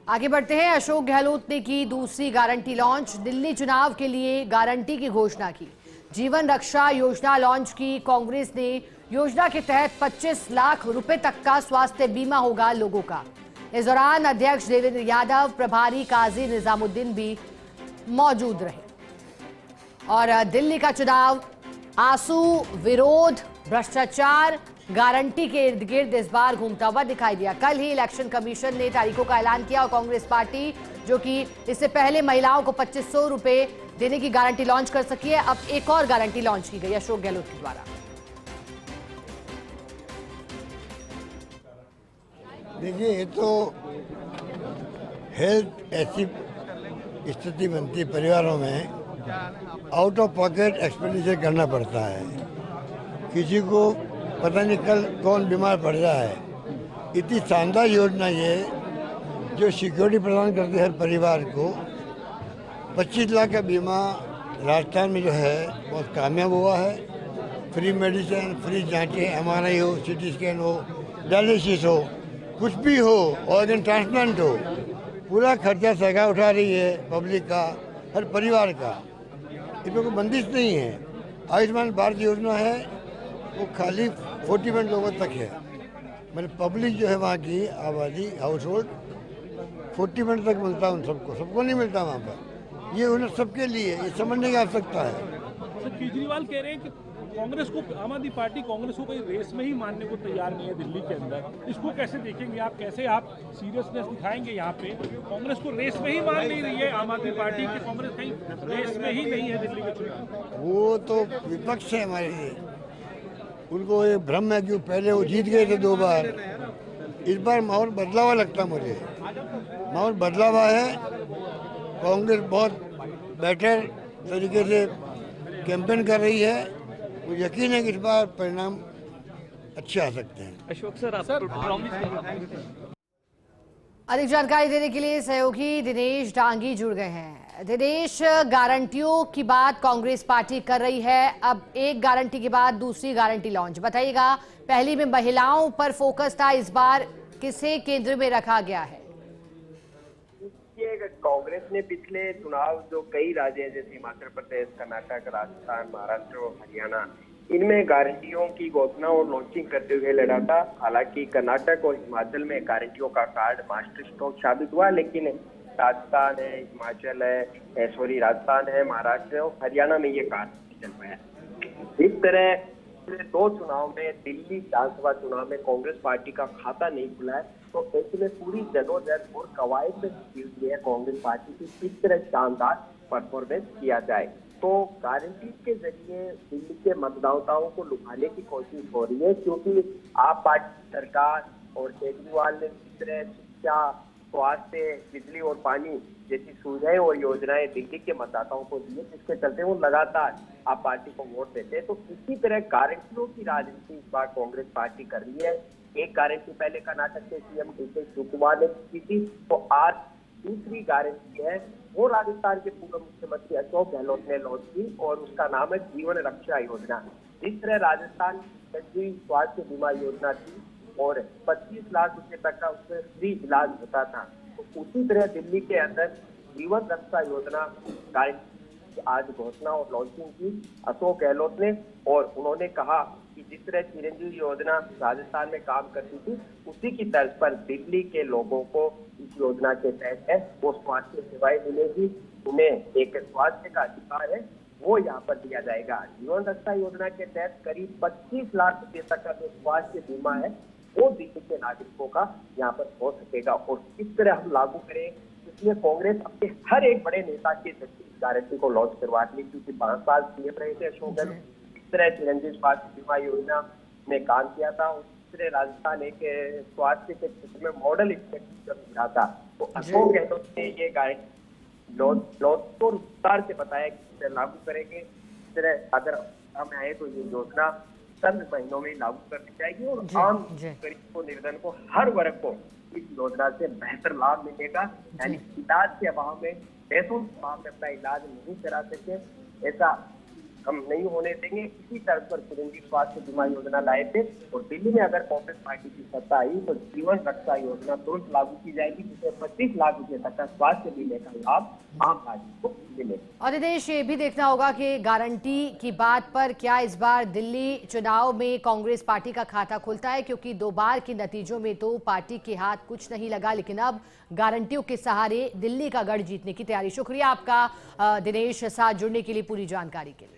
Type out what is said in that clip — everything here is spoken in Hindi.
आगे बढ़ते हैं। अशोक गहलोत ने की दूसरी गारंटी लॉन्च। दिल्ली चुनाव के लिए गारंटी की घोषणा की। जीवन रक्षा योजना लॉन्च की कांग्रेस ने। योजना के तहत 25 लाख रुपए तक का स्वास्थ्य बीमा होगा लोगों का। इस दौरान अध्यक्ष देवेंद्र यादव, प्रभारी काजी निजामुद्दीन भी मौजूद रहे। और दिल्ली का चुनाव आंसू, विरोध, भ्रष्टाचार, गारंटी के इर्द गिर्द इस बार घूमता हुआ दिखाई दिया। कल ही इलेक्शन कमीशन ने तारीखों का ऐलान किया और कांग्रेस पार्टी, जो कि इससे पहले महिलाओं को 2500 रुपए देने की गारंटी लॉन्च कर सकी है, अब एक और गारंटी लॉन्च की गई अशोक गहलोत के द्वारा। देखिए, ये तो हेल्थ ऐसी स्थिति बनती है परिवारों में, आउट ऑफ पॉकेट एक्सपेंडिचर करना पड़ता है। किसी को पता नहीं कल कौन बीमार पड़ रहा है। इतनी शानदार योजना ये जो सिक्योरिटी प्रदान करती है हर परिवार को। 25 लाख का बीमा राजस्थान में जो है बहुत कामयाब हुआ है। फ्री मेडिसिन, फ्री जांचें, MRI हो, CT स्कैन हो, डायलिसिस हो, कुछ भी हो, ऑर्गन ट्रांसप्लांट हो, पूरा खर्चा सरकार उठा रही है पब्लिक का, हर परिवार का। इसमें कोई बंदिश नहीं है। आयुष्मान भारत योजना है वो खाली 40% लोगों तक है। मतलब पब्लिक जो है वहाँ की आबादी, हाउस होल्ड 40% तक मिलता है उन सबको नहीं मिलता वहाँ पर। ये उन्हें सबके लिए ये समझने की आवश्यकता है। सर, केजरीवाल कह रहे हैं कि कांग्रेस को, आम आदमी पार्टी कांग्रेस को कोई रेस में ही मानने को तैयार नहीं है दिल्ली के अंदर। इसको कैसे देखेंगे आप? कैसे आप सीरियसनेस दिखाएंगे यहाँ पे? कांग्रेस को रेस में ही मान नहीं रही है आम आदमी पार्टी की, कांग्रेस कहीं रेस में ही नहीं है दिल्ली के चुनाव। वो तो विपक्ष है हमारे लिए, उनको ये भ्रम है कि पहले वो जीत गए थे 2 बार। इस बार माहौल बदला हुआ लगता मुझे, माहौल बदला हुआ है। कांग्रेस बहुत बेटर तरीके से कैंपेन कर रही है। मुझे यकीन है कि इस बार परिणाम अच्छे आ सकते हैं। अशोक सर, आप अधिक जानकारी देने के लिए सहयोगी दिनेश डांगी जुड़ गए हैं। दिनेश, गारंटियों की बात कांग्रेस पार्टी कर रही है, अब एक गारंटी के बाद दूसरी गारंटी लॉन्च, बताइएगा। पहली में महिलाओं पर फोकस था, इस बार किसे केंद्र में रखा गया है? कांग्रेस ने पिछले चुनाव जो कई राज्य हैं जैसे हिमाचल प्रदेश, कर्नाटक, राजस्थान, महाराष्ट्र और हरियाणा, इनमें गारंटियों की घोषणा और लॉन्चिंग करते हुए लड़ा था। हालांकि कर्नाटक और हिमाचल में गारंटियों का कार्ड मास्टर स्ट्रोक साबित हुआ, लेकिन राजस्थान है, हिमाचल है, राजस्थान है, महाराष्ट्र है और हरियाणा में ये कार्ड नहीं चल पाया। इस तरह 2 चुनाव में, दिल्ली विधानसभा चुनाव में कांग्रेस पार्टी का खाता नहीं खुला है, तो ऐसे में पूरी जदोजहद और कवायद में है कांग्रेस पार्टी की किस तरह शानदार परफॉर्मेंस किया जाए। तो गारंटी के जरिए दिल्ली के मतदाताओं को लुभाने की कोशिश हो रही है, क्योंकि आप पार्टी सरकार और केजरीवाल ने किस तरह शिक्षा, स्वास्थ्य, बिजली और पानी जैसी सुविधाएं और योजनाएं दिल्ली के मतदाताओं को दी है, जिसके चलते वो लगातार आप पार्टी को वोट देते हैं। तो इसी तरह गारंटियों की राजनीति इस बार कांग्रेस पार्टी कर रही है। एक गारंटी पहले कर्नाटक के CM DK शिवकुमार ने की थी, तो आज दूसरी गारंटी है वो राजस्थान के पूर्व मुख्यमंत्री अशोक गहलोत ने लॉन्च की और उसका नाम है जीवन रक्षा योजना। इस तरह राजस्थान की स्वास्थ्य बीमा योजना थी और 25 लाख रुपए तक का उसमें फ्री इलाज होता था। तो उसी तरह दिल्ली के अंदर जीवन रक्षा योजना गारंटी आज घोषणा और लॉन्चिंग की अशोक गहलोत ने, और उन्होंने कहा कि जिस तरह चिरंजीवी योजना राजस्थान में काम करती थी, उसी की तर्ज पर दिल्ली के लोगों को इस योजना के तहत है वो स्वास्थ्य सेवाएं मिलेगी। उन्हें एक स्वास्थ्य का अधिकार है वो यहाँ पर दिया जाएगा। जीवन रक्षा योजना के तहत करीब 25 लाख रुपए तक का जो स्वास्थ्य बीमा है वो दिल्ली के नागरिकों का यहाँ पर हो सकेगा। और किस तरह हम लागू करें, इसलिए कांग्रेस अपने हर एक बड़े नेता के गारंटी को लॉन्च करवा रही है, क्योंकि 5 साल CM रहे थे अशोक गहलोत। इस तरह चिरंजीवी स्वास्थ्य बीमा योजना में काम किया था। उस तरह राजस्थान एक स्वास्थ्य के क्षेत्र में मॉडल रहा था। तो अशोक गहलोत ने ये गारंटी लॉन्च को विस्तार से बताया कि लागू करेंगे। इस तरह अगर हम आए तो ये योजना चंद महीनों में लागू कर दी जाएगी और आम गरीब को, निर्धन को, हर वर्ग को इस योजना से बेहतर लाभ मिलेगा। यानी इलाज के अभाव में, पैसों के अभाव में अपना इलाज नहीं करा सके, ऐसा हम नहीं होने देंगे। इसी तर्ज पर चिरंजीव स्वास्थ्य बीमा योजना लाए थे और दिल्ली में अगर कांग्रेस पार्टी की सत्ता आई तो जीवन रक्षा योजना तुरंत लागू की जाएगी, जिससे 25 लाख रुपए तक का स्वास्थ्य बीमे का लाभ आम नागरिक को मिलेगा। और निदेश, ये भी देखना होगा कि गारंटी की बात पर क्या इस बार दिल्ली चुनाव में कांग्रेस पार्टी का खाता खुलता है, क्योंकि 2 बार के नतीजों में तो पार्टी के हाथ कुछ नहीं लगा, लेकिन अब गारंटियों के सहारे दिल्ली का गढ़ जीतने की तैयारी। शुक्रिया आपका दिनेश, साथ जुड़ने के लिए, पूरी जानकारी के लिए।